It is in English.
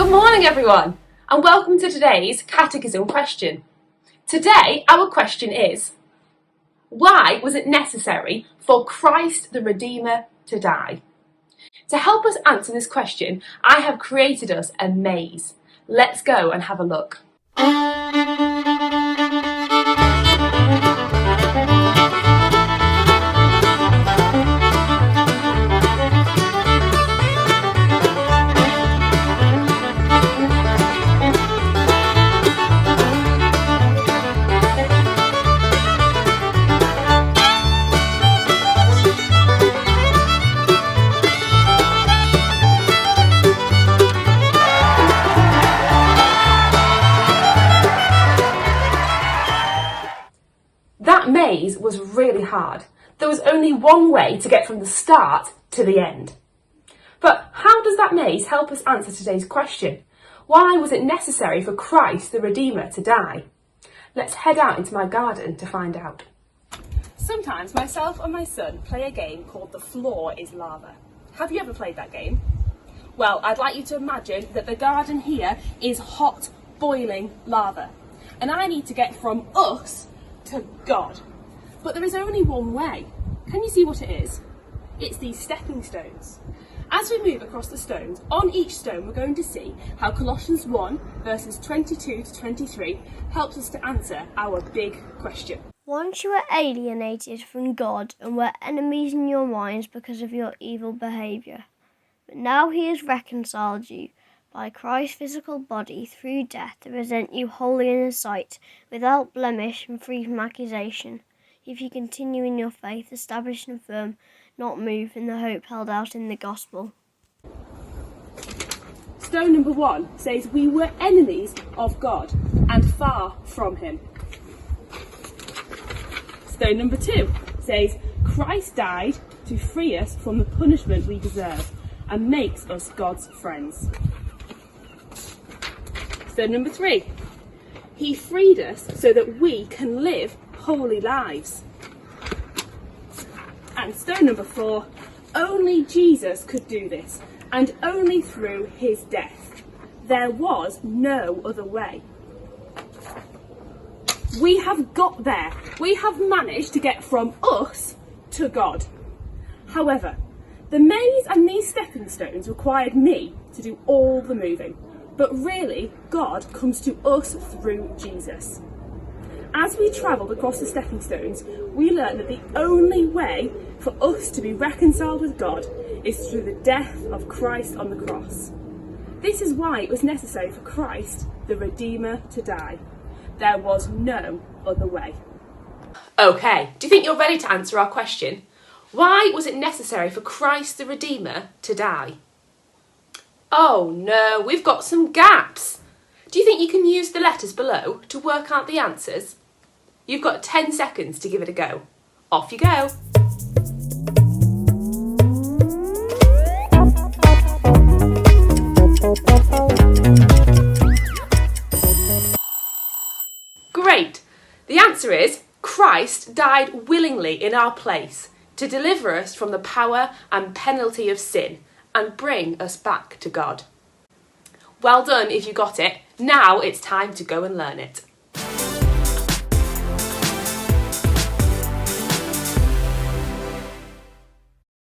Good morning everyone and welcome to today's Catechism question. Today our question is, why was it necessary for Christ the Redeemer to die? To help us answer this question, I have created us a maze. Let's go and have a look. That maze was really hard. There was only one way to get from the start to the end. But how does that maze help us answer today's question? Why was it necessary for Christ the Redeemer to die? Let's head out into my garden to find out. Sometimes myself and my son play a game called The Floor is Lava. Have you ever played that game? Well, I'd like you to imagine that the garden here is hot, boiling lava. And I need to get from us to God. But there is only one way. Can you see what it is? It's these stepping stones. As we move across the stones, on each stone we're going to see how Colossians 1 verses 22 to 23 helps us to answer our big question. Once you were alienated from God and were enemies in your minds because of your evil behaviour. But now he has reconciled you by Christ's physical body through death to present you holy in his sight, without blemish and free from accusation, if you continue in your faith, established and firm, not moved in the hope held out in the gospel. Stone number 1 says we were enemies of God and far from him. Stone number 2 says Christ died to free us from the punishment we deserve and makes us God's friends. Stone number 3, he freed us so that we can live holy lives. And stone number 4, only Jesus could do this, and only through his death. There was no other way. We have got there. We have managed to get from us to God. However, the maze and these stepping stones required me to do all the moving. But really, God comes to us through Jesus. As we travelled across the stepping stones, we learned that the only way for us to be reconciled with God is through the death of Christ on the cross. This is why it was necessary for Christ, the Redeemer, to die. There was no other way. Okay, do you think you're ready to answer our question? Why was it necessary for Christ, the Redeemer, to die? Oh no, we've got some gaps. Do you think you can use the letters below to work out the answers? You've got 10 seconds to give it a go. Off you go. Great. The answer is Christ died willingly in our place to deliver us from the power and penalty of sin and bring us back to God. Well done if you got it. Now it's time to go and learn it.